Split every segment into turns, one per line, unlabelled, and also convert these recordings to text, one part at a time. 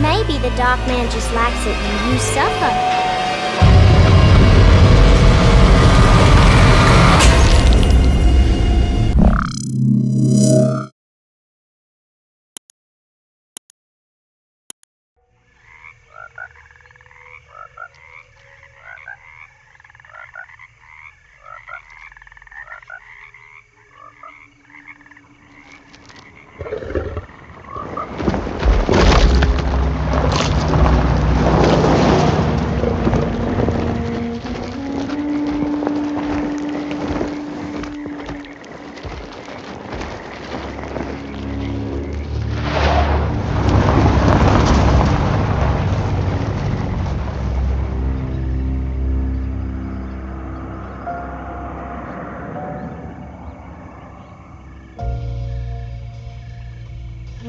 Maybe the Dark Man just likes it when you suffer.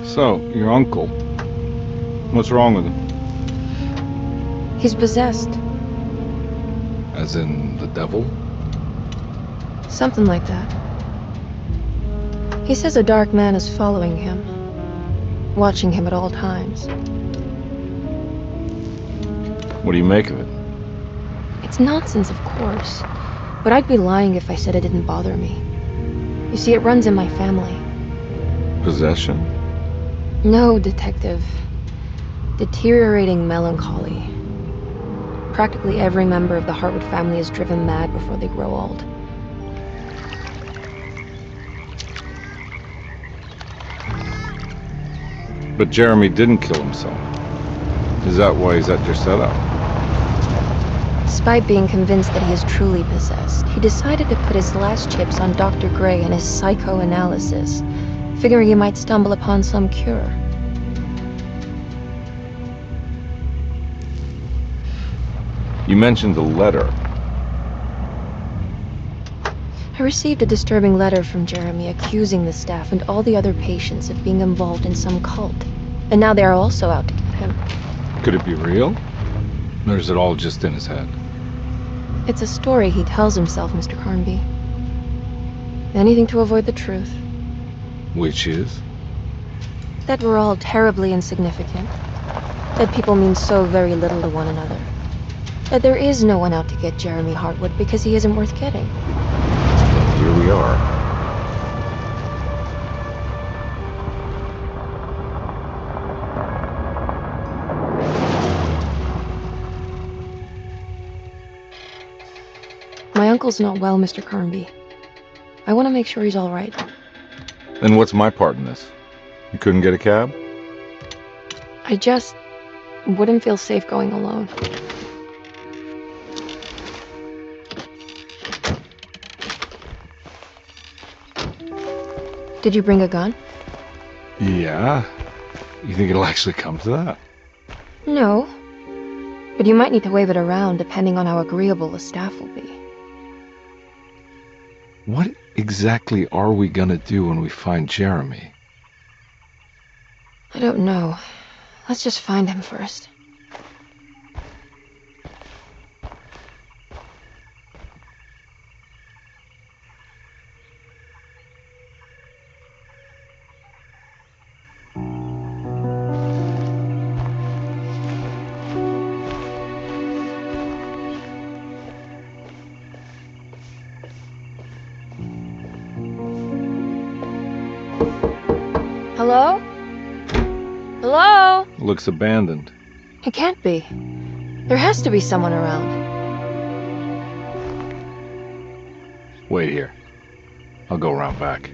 So, your uncle, what's wrong with him?
He's possessed.
As in the devil?
Something like that. He says a dark man is following him, watching him at all times.
What do you make of it?
It's nonsense, of course, but I'd be lying if I said it didn't bother me. You see, it runs in my family.
Possession?
No, Detective. Deteriorating melancholy. Practically every member of the Hartwood family is driven mad before they grow old.
But Jeremy didn't kill himself. Is that why he's at your setup?
Despite being convinced that he is truly possessed, he decided to put his last chips on Dr. Gray and his psychoanalysis, figuring he might stumble upon some cure.
You mentioned a letter.
I received a disturbing letter from Jeremy accusing the staff and all the other patients of being involved in some cult. And now they are also out to get him.
Could it be real? Or is it all just in his head?
It's a story he tells himself, Mr. Carnby. Anything to avoid the truth.
Which is?
That we're all terribly insignificant. That people mean so very little to one another. That there is no one out to get Jeremy Hartwood because he isn't worth getting.
Here we are.
My uncle's not well, Mr. Carnby. I want to make sure he's all right.
Then what's my part in this? You couldn't get a cab?
I just wouldn't feel safe going alone. Did you bring a gun?
Yeah. You think it'll actually come to that?
No. But you might need to wave it around depending on how agreeable the staff will be.
What exactly are we gonna do when we find Jeremy?
I don't know. Let's just find him first. Hello? Hello?
Looks abandoned.
It can't be. There has to be someone around.
Wait here. I'll go around back.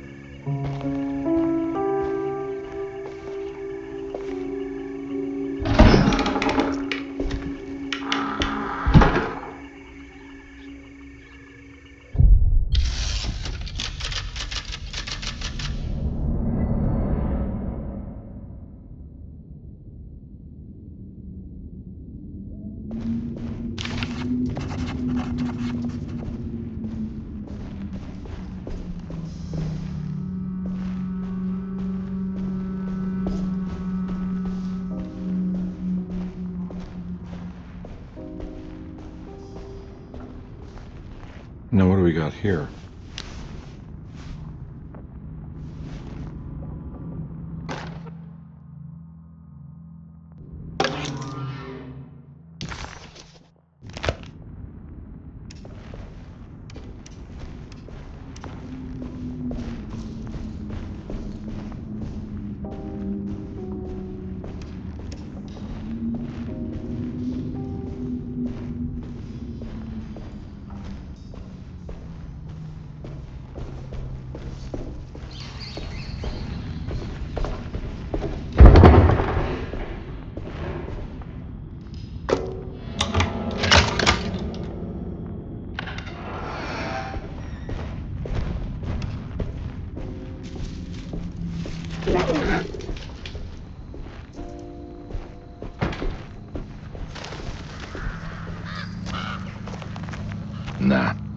Now what do we got here?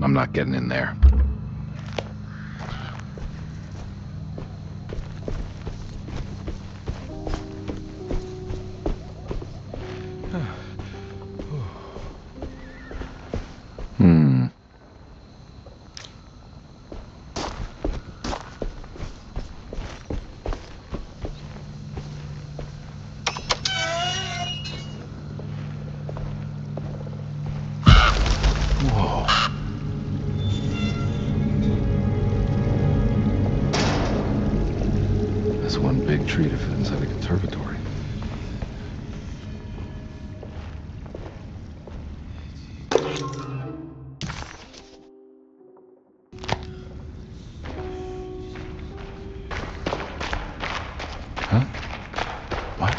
I'm not getting in there. Whoa. That's one big tree to fit inside a conservatory. Huh? What?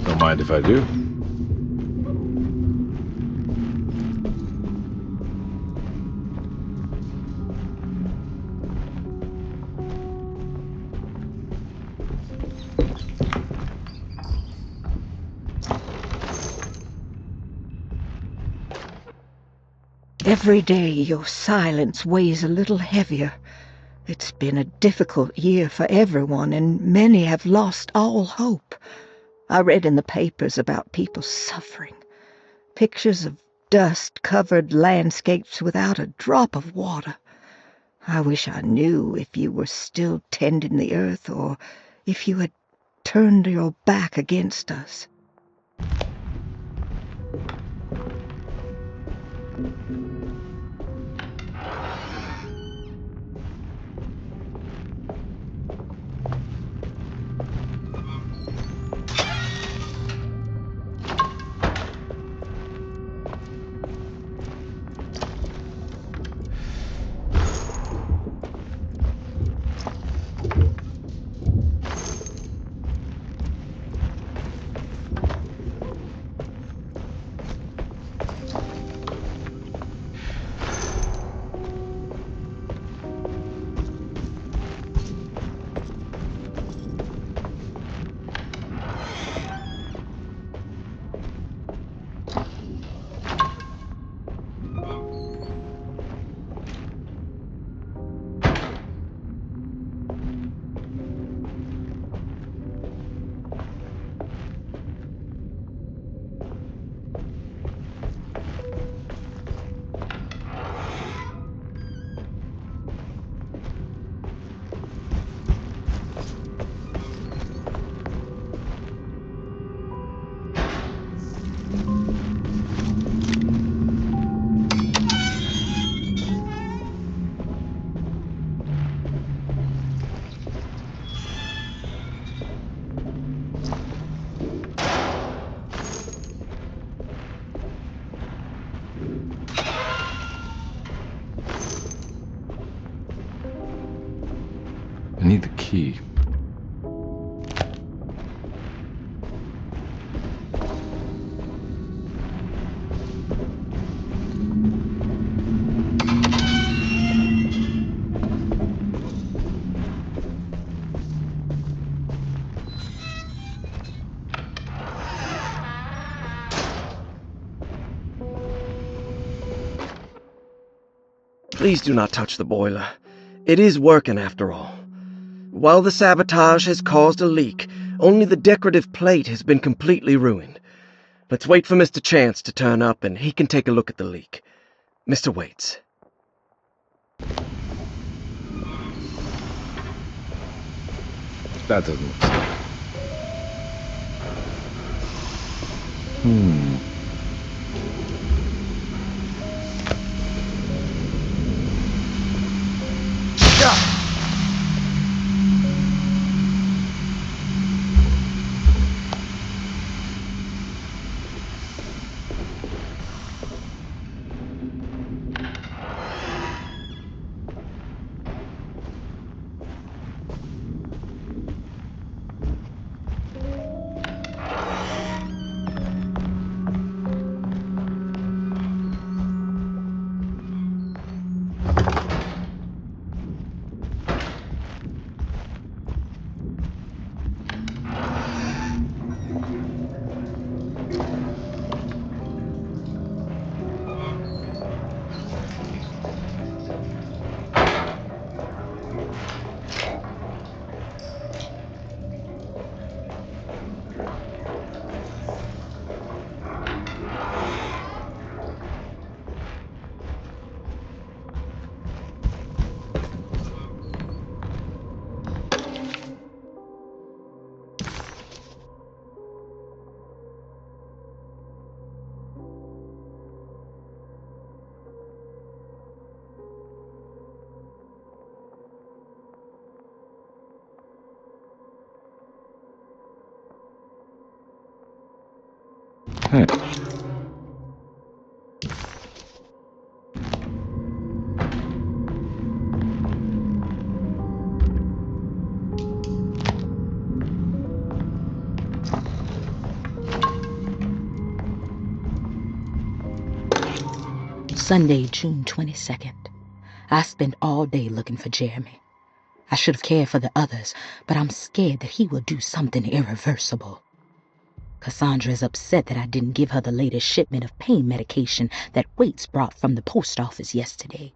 Don't mind if I do.
Every day your silence weighs a little heavier. It's been a difficult year for everyone, and many have lost all hope. I read in the papers about people suffering. Pictures of dust-covered landscapes without a drop of water. I wish I knew if you were still tending the earth, or if you had turned your back against us.
I need the key.
Please do not touch the boiler. It is working after all. While the sabotage has caused a leak, only the decorative plate has been completely ruined. Let's wait for Mr. Chance to turn up and he can take a look at the leak. Mr. Waits.
That doesn't look safe. Hey.
Sunday, June 22nd. I spent all day looking for Jeremy. I should have cared for the others, but I'm scared that he will do something irreversible. Cassandra is upset that I didn't give her the latest shipment of pain medication that Waits brought from the post office yesterday.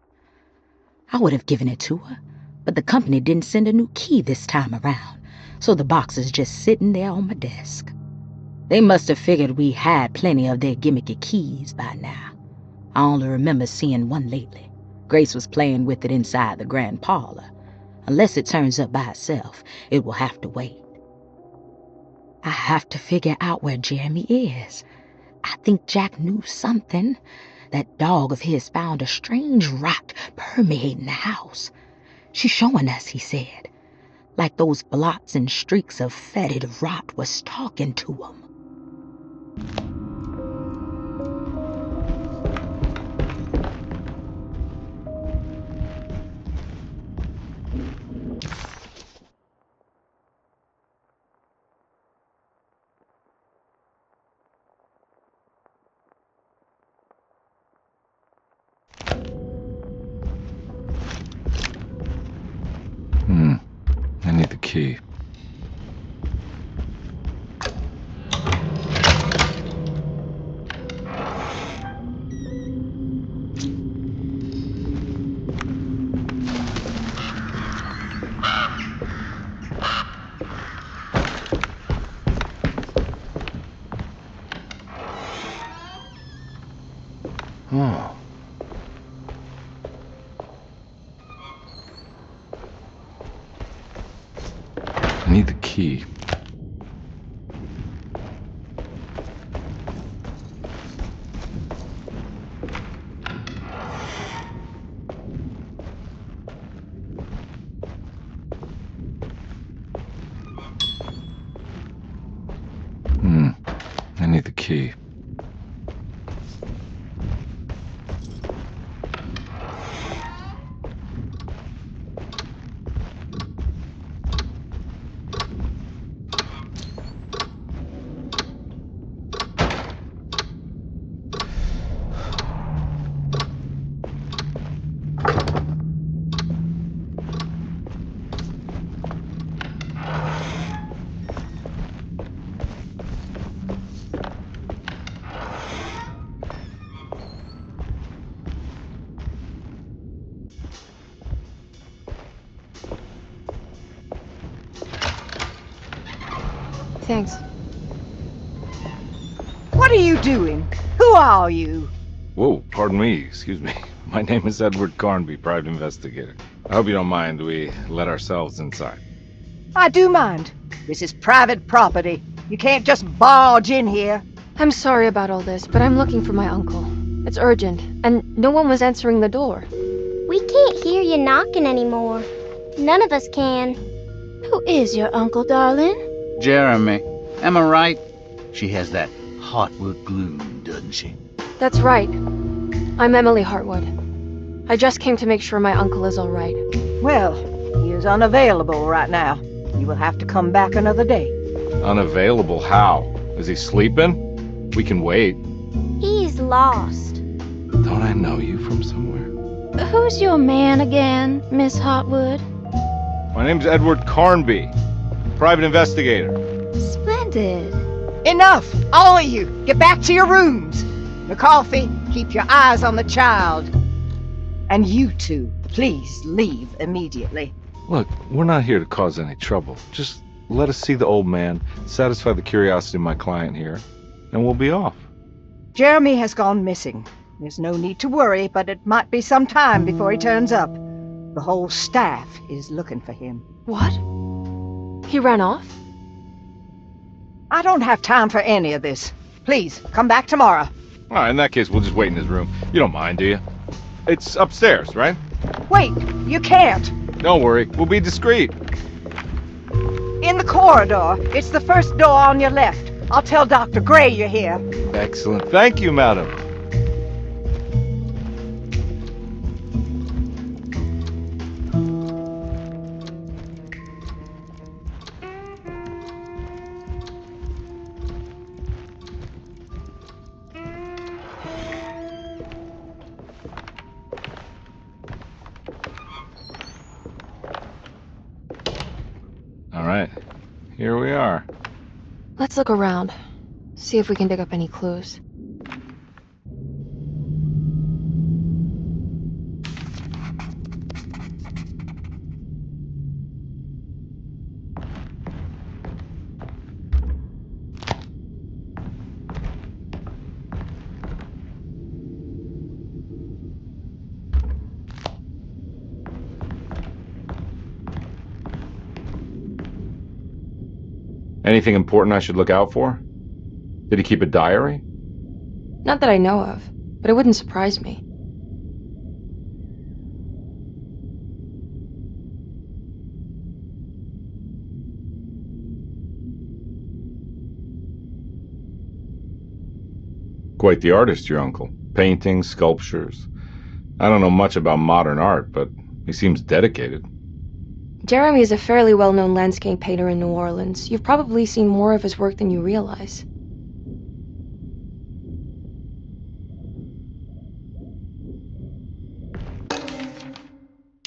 I would have given it to her, but the company didn't send a new key this time around, so the box is just sitting there on my desk. They must have figured we had plenty of their gimmicky keys by now. I only remember seeing one lately. Grace was playing with it inside the grand parlor. Unless it turns up by itself, it will have to wait. I have to figure out where Jeremy is. I think Jack knew something. That dog of his found a strange rot permeating the house. She's showing us, he said. Like those blots and streaks of fetid rot was talking to him.
I need the key. Oh. I need the key. I need the key.
Thanks.
What are you doing? Who are you?
Whoa, pardon me, excuse me. My name is Edward Carnby, private investigator. I hope you don't mind we let ourselves inside.
I do mind. This is private property. You can't just barge in here.
I'm sorry about all this, but I'm looking for my uncle. It's urgent, and no one was answering the door.
We can't hear you knocking anymore. None of us can. Who is your uncle, darling?
Jeremy. Am I right? She has that Heartwood gloom, doesn't she?
That's right. I'm Emily Hartwood. I just came to make sure my uncle is all right.
Well, he is unavailable right now. You will have to come back another day.
Unavailable how? Is he sleeping? We can wait.
He's lost.
Don't I know you from somewhere?
Who's your man again, Miss Hartwood?
My name's Edward Carnby, private investigator.
Splendid.
Enough! All of you! Get back to your rooms! McCarthy, keep your eyes on the child. And you two, please leave immediately.
Look, we're not here to cause any trouble. Just let us see the old man, satisfy the curiosity of my client here, and we'll be off.
Jeremy has gone missing. There's no need to worry, but it might be some time before he turns up. The whole staff is looking for him.
What? He ran off?
I don't have time for any of this. Please, come back tomorrow.
All right, in that case, we'll just wait in his room. You don't mind, do you? It's upstairs, right?
Wait, you can't.
Don't worry, we'll be discreet.
In the corridor. It's the first door on your left. I'll tell Dr. Gray you're here.
Excellent. Thank you, madam. All right, here we are.
Let's look around. See if we can dig up any clues.
Anything important I should look out for? Did he keep a diary?
Not that I know of, but it wouldn't surprise me.
Quite the artist, your uncle. Paintings, sculptures. I don't know much about modern art, but he seems dedicated.
Jeremy is a fairly well-known landscape painter in New Orleans. You've probably seen more of his work than you realize.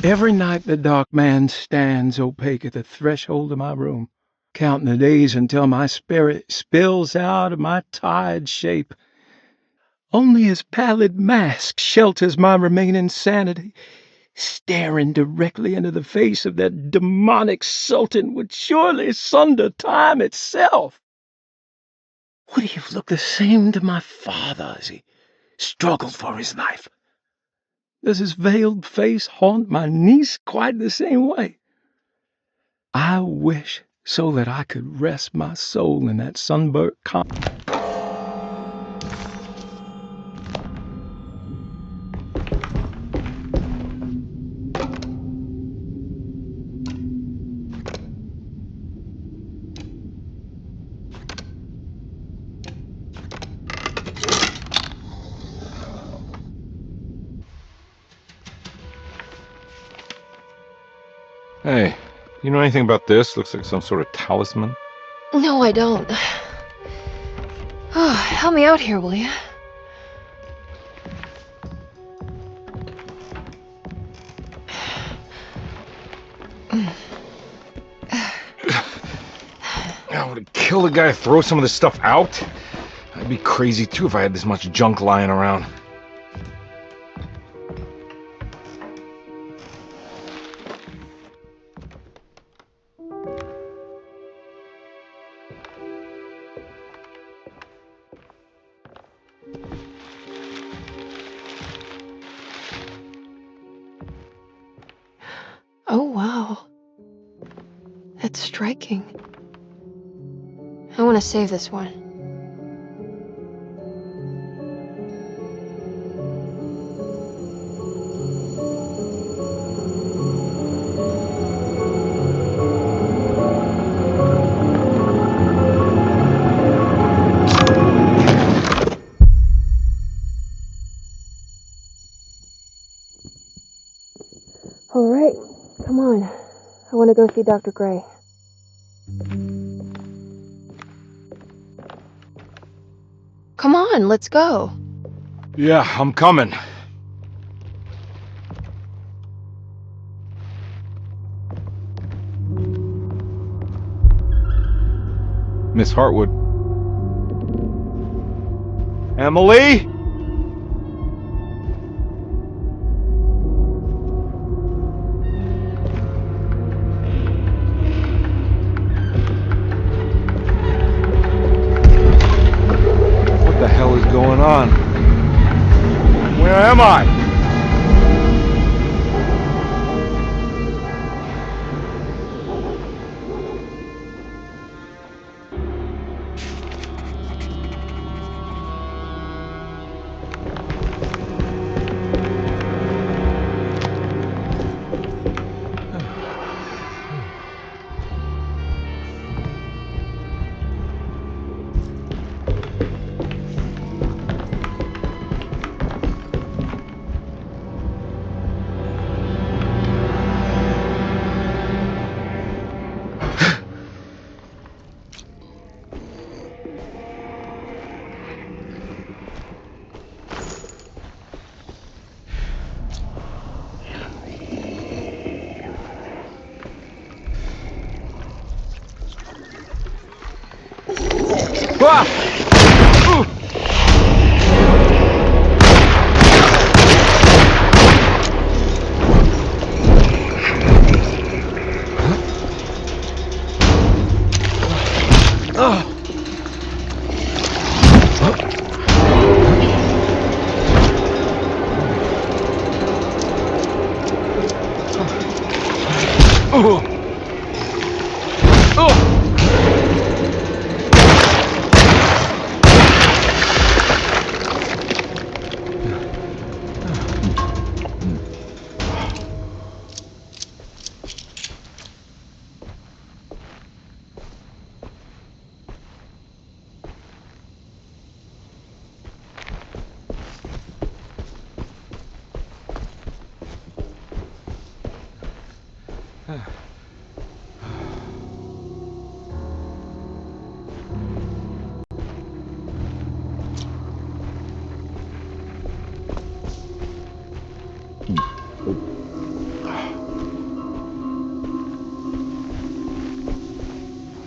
Every night the dark man stands opaque at the threshold of my room, counting the days until my spirit spills out of my tired shape. Only his pallid mask shelters my remaining sanity. Staring directly into the face of that demonic sultan would surely sunder time itself. Would he have looked the same to my father as he struggled for his life? Does his veiled face haunt my niece quite the same way? I wish so that I could rest my soul in that sunburnt
Hey, you know anything about this? Looks like some sort of talisman.
No, I don't. Oh, help me out here, will you?
I would kill the guy to throw some of this stuff out. I'd be crazy too if I had this much junk lying around.
Oh, wow. That's striking. I want to save this one. All right, come on. I want to go see Dr. Gray. Come on, let's go.
Yeah, I'm coming. Miss Hartwood. Emily? What the hell is going on? Where am I?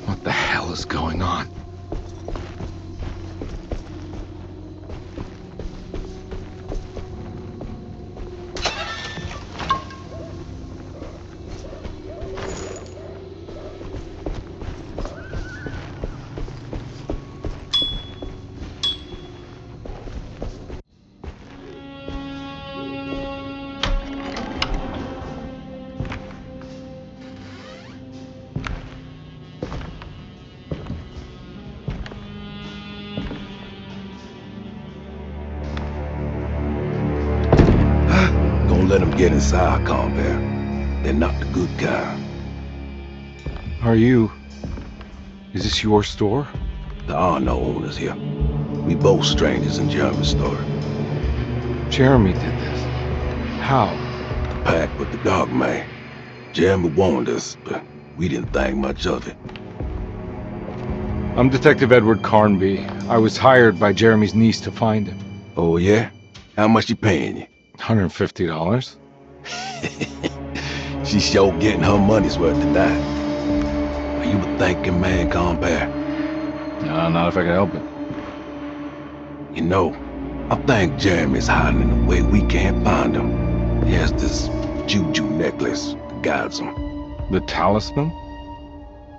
What the hell is going on?
Don't let them get inside, compare. They're not the good kind.
Are you... Is this your store?
There are no owners here. We both strangers in Jeremy's store.
Jeremy did this. How?
The pact with the dog man. Jeremy warned us, but we didn't think much of it.
I'm Detective Edward Carnby. I was hired by Jeremy's niece to find him.
Oh, yeah? How much she paying you?
$150.
She's sure getting her money's worth tonight. Are you a thinking man, compare?
No, not if I can help it.
You know, I think Jeremy's hiding in a way we can't find him. He has this juju necklace that guides him.
The talisman?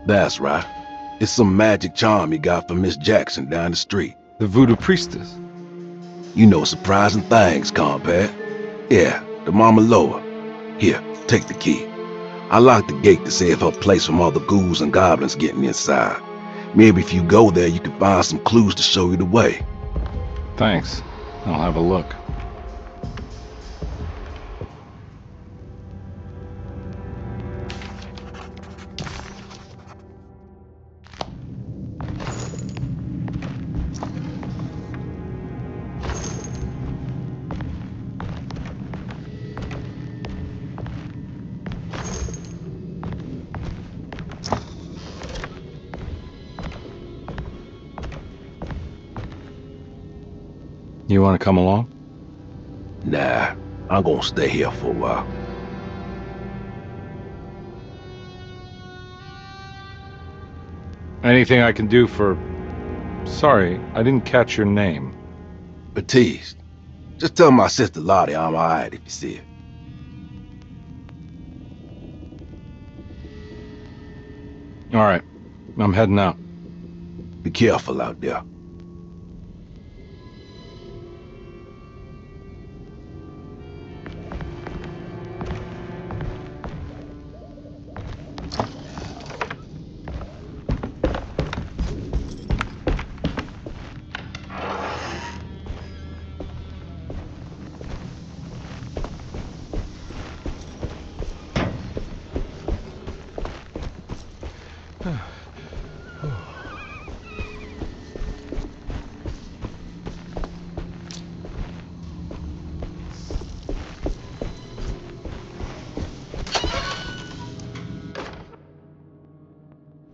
That's right. It's some magic charm he got from Miss Jackson down the street.
The voodoo priestess?
You know surprising things, compare. Yeah, the Mama Loa. Here, take the key. I locked the gate to save her place from all the ghouls and goblins getting inside. Maybe if you go there, you can find some clues to show you the way.
Thanks. I'll have a look. You want to come along?
Nah, I'm gonna stay here for a while.
Anything I can do for... Sorry, I didn't catch your name.
Baptiste, just tell my sister Lottie I'm alright if you see her.
All right, I'm heading out.
Be careful out there.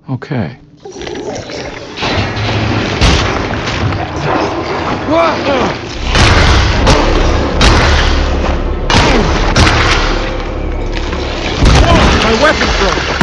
Okay.
My weapon broke!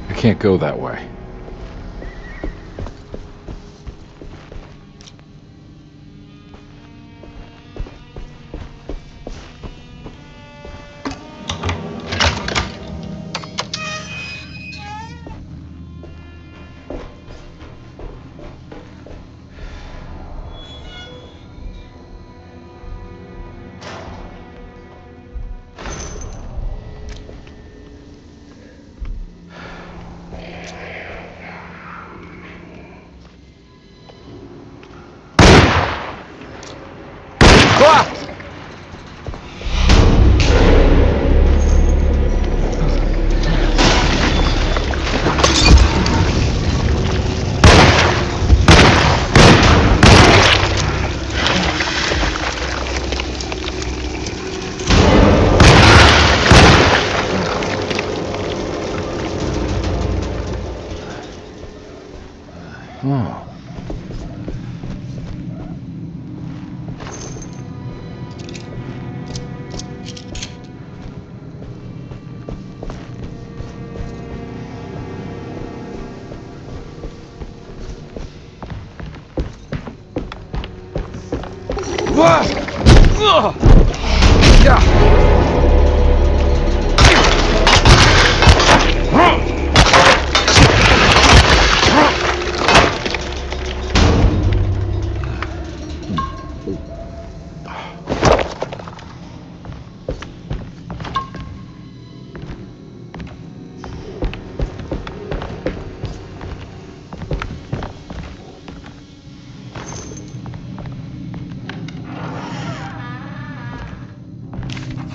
I can't go that way. Oh.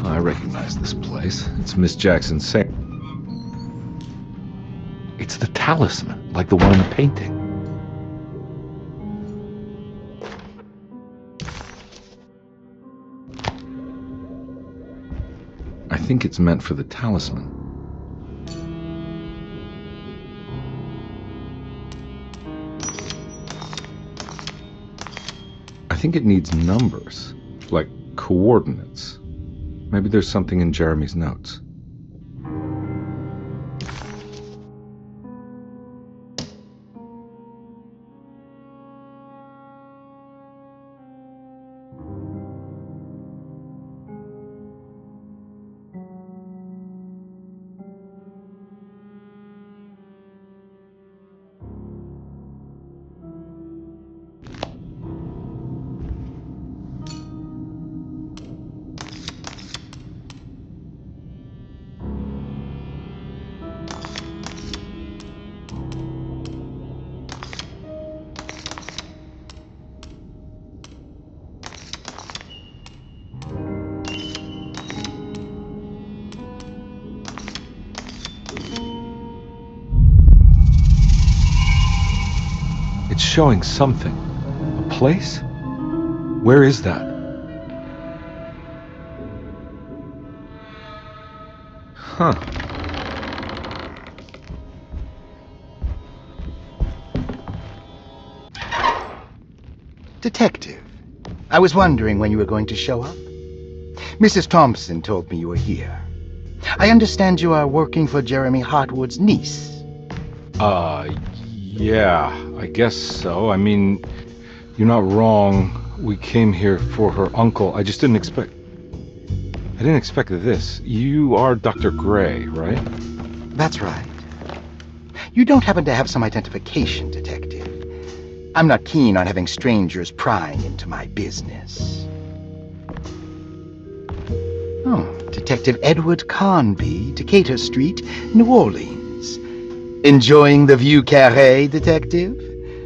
I recognize this place. It's Miss Jackson's safe. It's the talisman, like the one in the painting. I think it's meant for the talisman. I think it needs numbers, like coordinates. Maybe there's something in Jeremy's notes. It's showing something. A place? Where is that? Huh.
Detective, I was wondering when you were going to show up. Mrs. Thompson told me you were here. I understand you are working for Jeremy Hartwood's niece.
Yeah, I guess so. I mean, you're not wrong. We came here for her uncle. I just didn't expect... I didn't expect this. You are Dr. Gray, right?
That's right. You don't happen to have some identification, Detective. I'm not keen on having strangers prying into my business. Oh, Detective Edward Carnby, Decatur Street, New Orleans. Enjoying the Vieux Carré, Detective?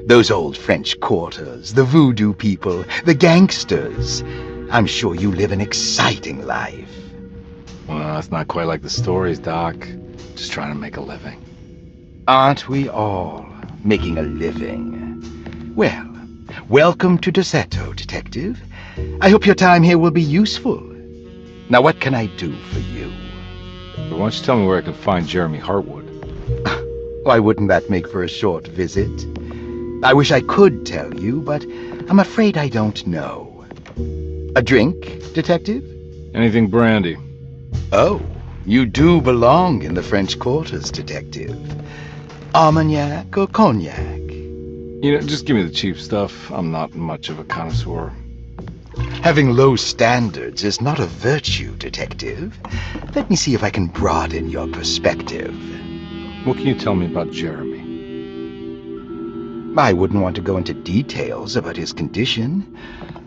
Those old French quarters, the voodoo people, the gangsters. I'm sure you live an exciting life.
Well, it's not quite like the stories, Doc. Just trying to make a living.
Aren't we all making a living? Well, welcome to Deseto, Detective. I hope your time here will be useful. Now, what can I do for you?
But why don't you tell me where I can find Jeremy Hartwood?
Why wouldn't that make for a short visit? I wish I could tell you, but I'm afraid I don't know. A drink, Detective?
Anything brandy.
Oh, you do belong in the French quarters, Detective. Armagnac or cognac?
You know, just give me the cheap stuff. I'm not much of a connoisseur.
Having low standards is not a virtue, Detective. Let me see if I can broaden your perspective.
What can you tell me about Jeremy?
I wouldn't want to go into details about his condition.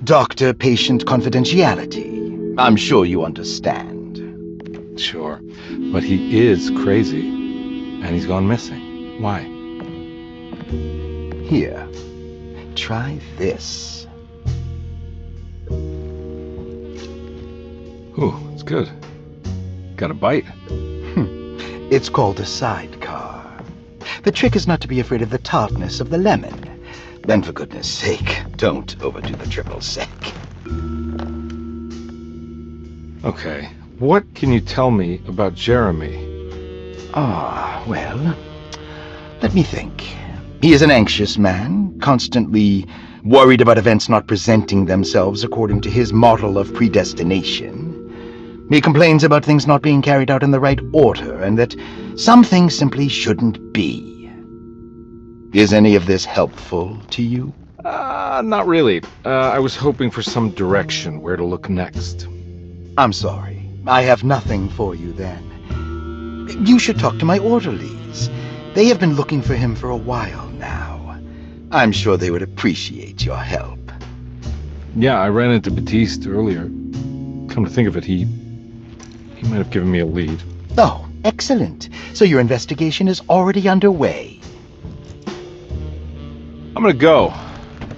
Doctor-patient confidentiality. I'm sure you understand.
Sure, but he is crazy, and he's gone missing. Why?
Here, try this.
Ooh, it's good. Got a bite.
It's called a sidecar. The trick is not to be afraid of the tartness of the lemon. Then, for goodness sake, don't overdo the triple sec.
Okay, what can you tell me about Jeremy?
Well, let me think. He is an anxious man, constantly worried about events not presenting themselves according to his model of predestination. He complains about things not being carried out in the right order, and that some things simply shouldn't be. Is any of this helpful to you?
Not really. I was hoping for some direction where to look next.
I'm sorry. I have nothing for you then. You should talk to my orderlies. They have been looking for him for a while now. I'm sure they would appreciate your help.
Yeah, I ran into Batiste earlier. Come to think of it, he might have given me a lead.
Oh, excellent. So your investigation is already underway.
I'm gonna go,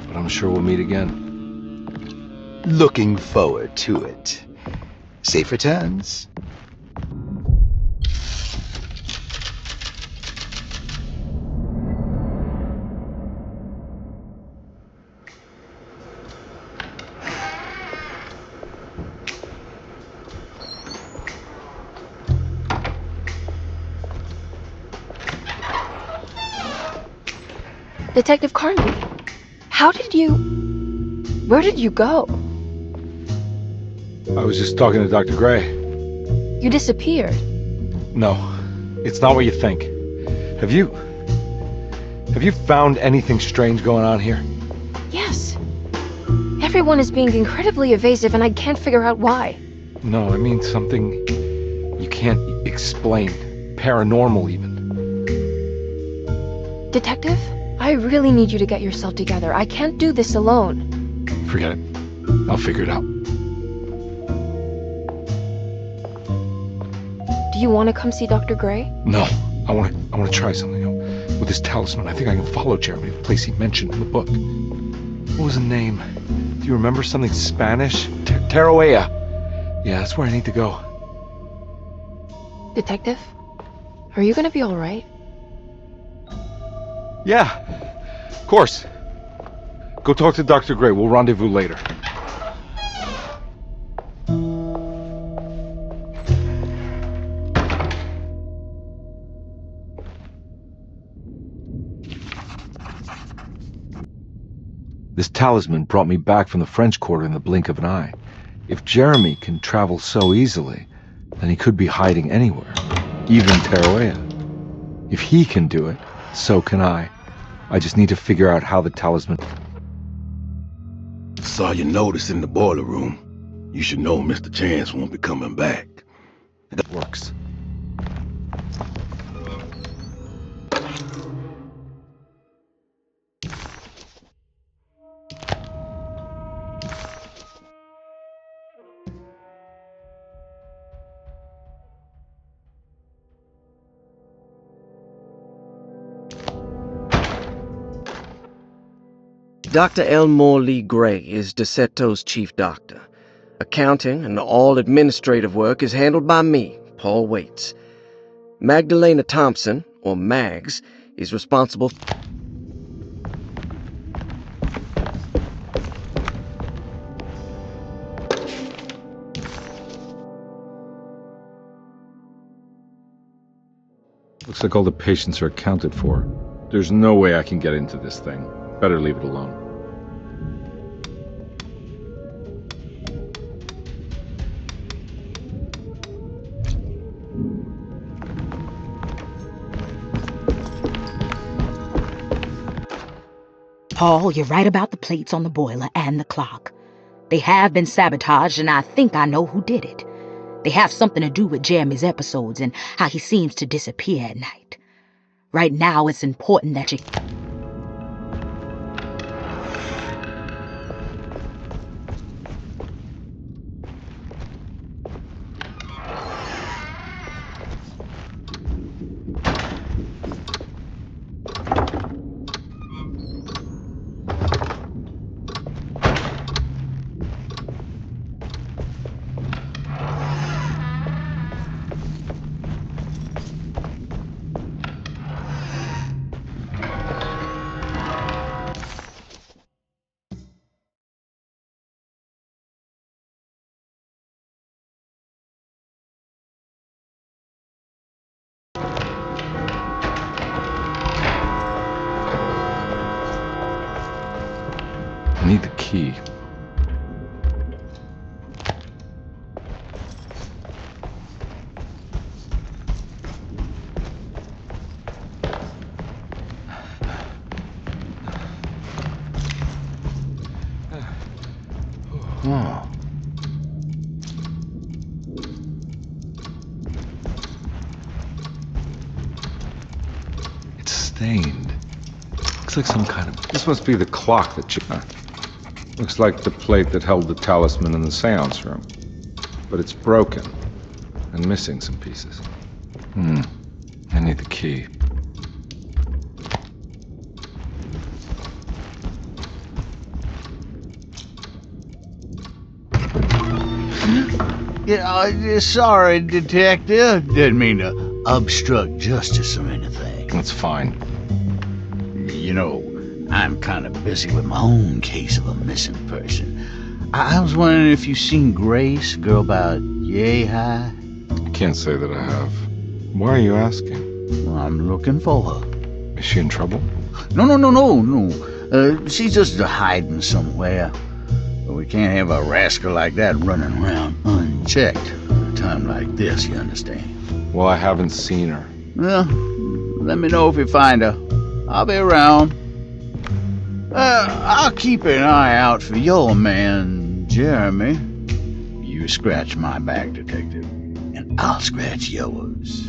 but I'm sure we'll meet again.
Looking forward to it. Safe returns.
Detective Carnby, where did you go?
I was just talking to Dr. Gray.
You disappeared.
No, it's not what you think. Have you found anything strange going on here?
Yes. Everyone is being incredibly evasive and I can't figure out why.
No, I mean something you can't explain. Paranormal, even.
Detective, I really need you to get yourself together. I can't do this alone.
Forget it. I'll figure it out.
Do you want to come see Dr. Gray?
No, I want to try something. With this talisman, I think I can follow Jeremy to the place he mentioned in the book. What was the name? Do you remember something Spanish? Tarawea. Yeah, that's where I need to go.
Detective, are you gonna be alright?
Yeah, of course. Go talk to Dr. Gray. We'll rendezvous later. This talisman brought me back from the French Quarter in the blink of an eye. If Jeremy can travel so easily, then he could be hiding anywhere, even in Tarawea. If he can do it, so can I. I just need to figure out how the talisman...
Saw your notice in the boiler room. You should know Mr. Chance won't be coming back.
That works.
Dr. Elmore Lee Gray is DeSeto's chief doctor. Accounting and all administrative work is handled by me, Paul Waits. Magdalena Thompson, or Mags, is responsible.
Looks like all the patients are accounted for. There's no way I can get into this thing. Better leave it alone.
Paul, you're right about the plates on the boiler and the clock. They have been sabotaged, and I think I know who did it. They have something to do with Jeremy's episodes and how he seems to disappear at night. Right now, it's important that you...
key.
Oh.
It's stained. Looks like some kind of... This must be the clock that you... Looks like the plate that held the talisman in the seance room. But it's broken and missing some pieces. I need the key.
Yeah, sorry, Detective. Didn't mean to obstruct justice or anything.
That's fine.
You know, I'm kind of busy with my own case of a missing person. I was wondering if you've seen Grace, a girl about yay high.
I can't say that I have. Why are you asking?
Well, I'm looking for her.
Is she in trouble?
No. She's just hiding somewhere. But we can't have a rascal like that running around unchecked at a time like this, you understand?
Well, I haven't seen her.
Well, let me know if you find her. I'll be around. I'll keep an eye out for your man, Jeremy. You scratch my back, Detective, and I'll scratch yours.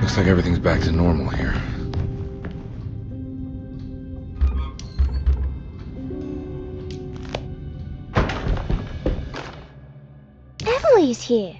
Looks like everything's back to normal here.
Emily's here.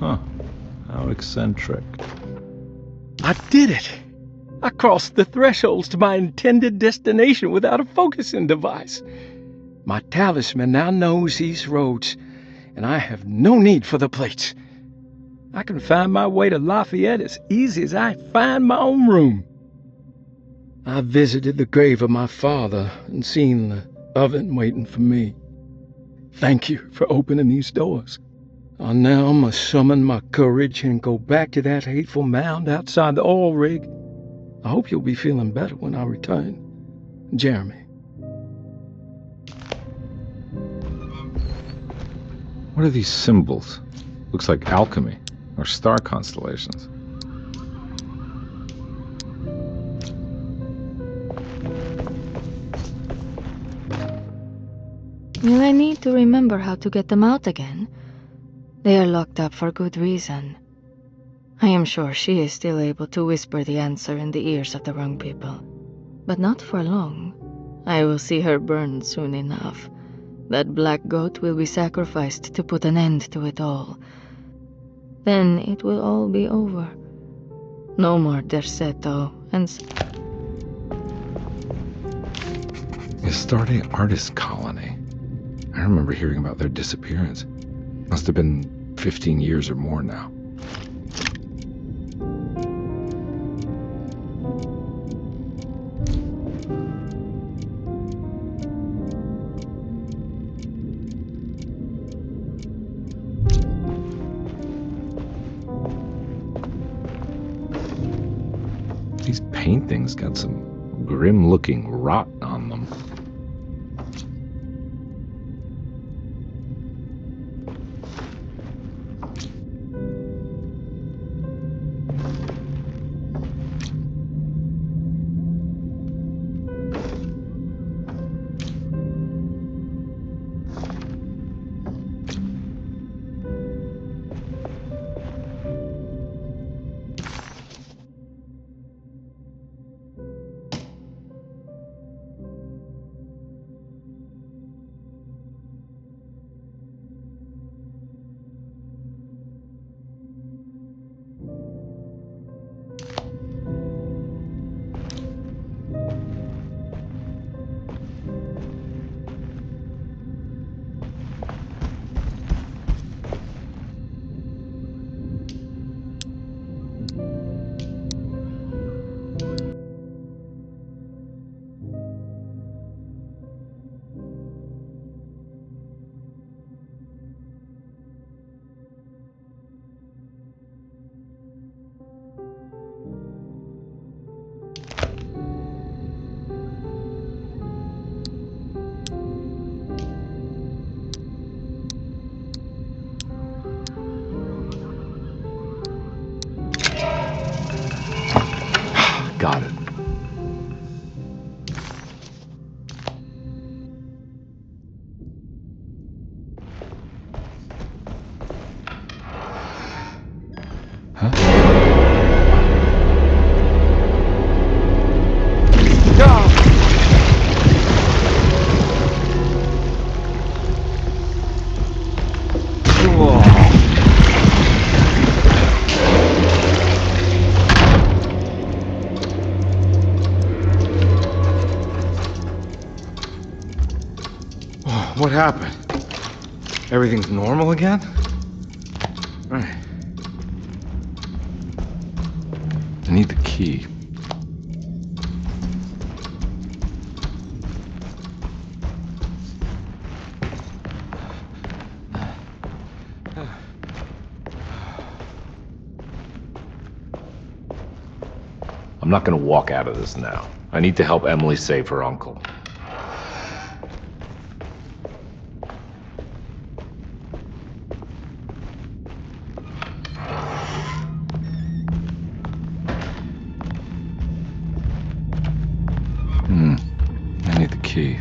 Huh. How eccentric.
I did it! I crossed the thresholds to my intended destination without a focusing device. My talisman now knows these roads, and I have no need for the plates. I can find my way to Lafayette as easy as I find my own room. I visited the grave of my father and seen the oven waiting for me. Thank you for opening these doors. I now must summon my courage and go back to that hateful mound outside the oil rig. I hope you'll be feeling better when I return. Jeremy.
What are these symbols? Looks like alchemy or star constellations.
Will I need to remember how to get them out again? They are locked up for good reason. I am sure she is still able to whisper the answer in the ears of the wrong people. But not for long. I will see her burned soon enough. That black goat will be sacrificed to put an end to it all. Then it will all be over. No more Derceto and...
The Astarte Artist Colony. I remember hearing about their disappearance. Must have been 15 years or more now. These paintings got some grim-looking rot on them. What happened? Everything's normal again? Right. I need the key.
I'm not gonna walk out of this now. I need to help Emily save her uncle.
I need the key.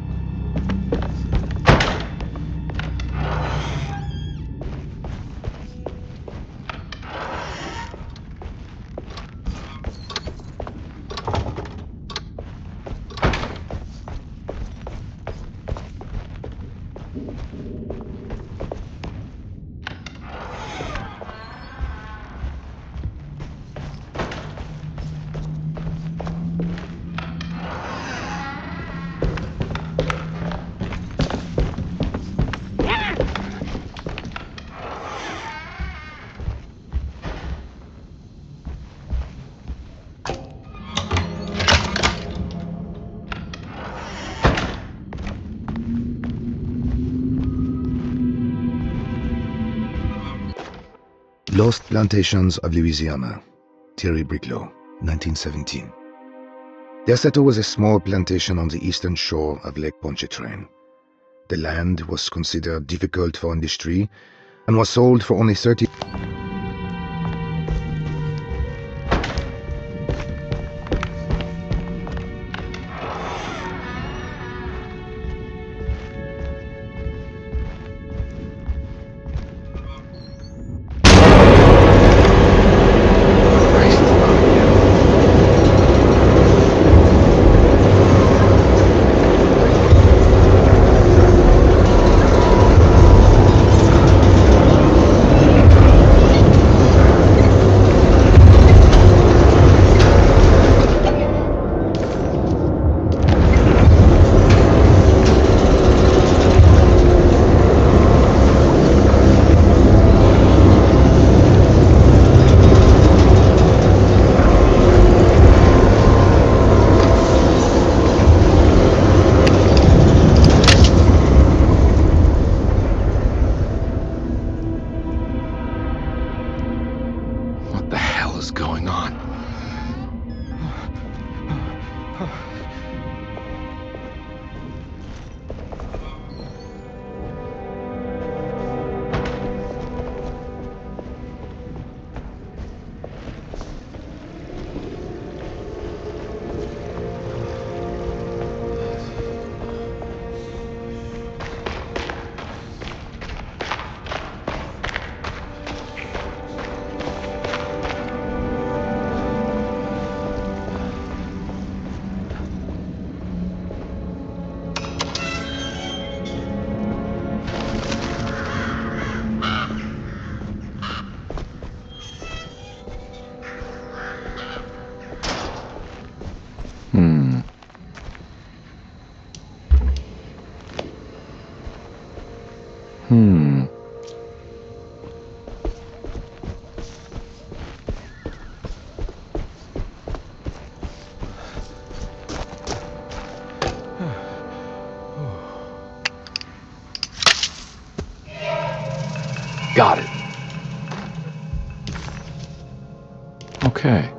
Lost Plantations of Louisiana, Thierry Briclot, 1917. Derceto was a small plantation on the eastern shore of Lake Pontchartrain. The land was considered difficult for industry and was sold for only 30.
What the hell is going on?
Got it.
Okay.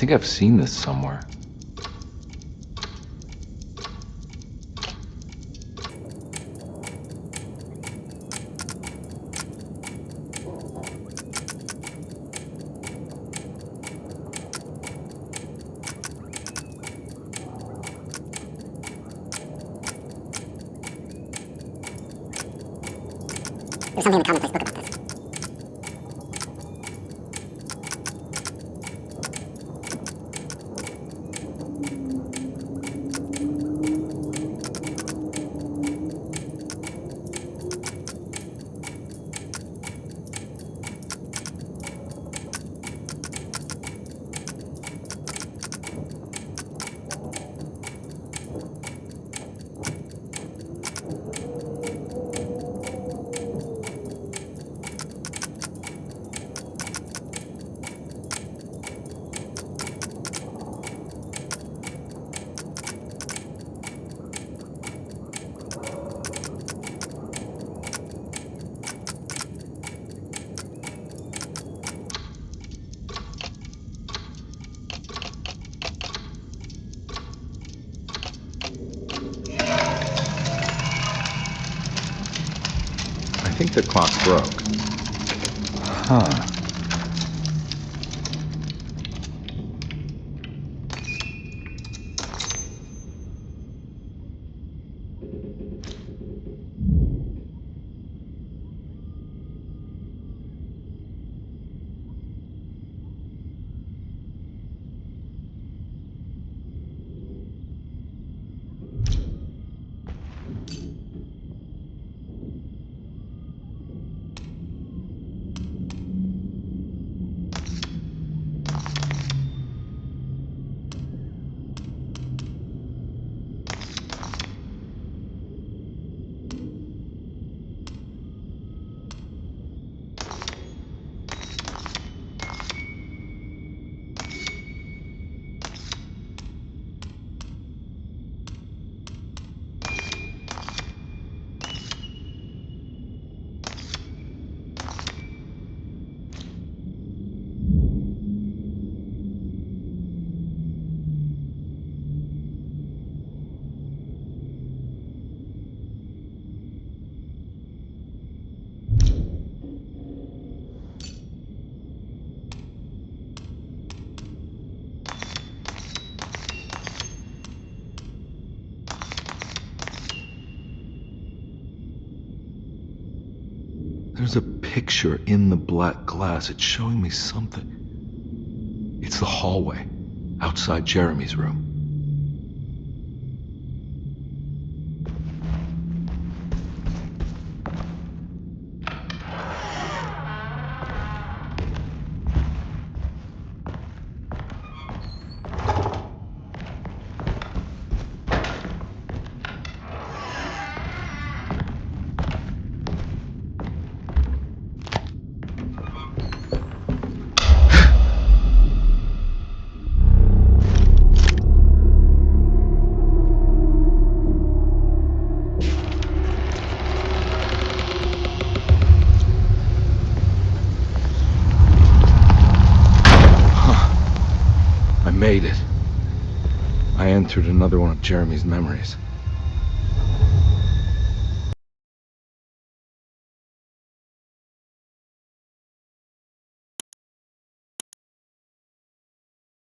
think I've seen this somewhere.
There's something in the commonplace book about this.
I think the clock broke. Huh. There's a picture in the black glass. It's showing me something. It's the hallway outside Jeremy's room. I made it. I entered another one of Jeremy's memories.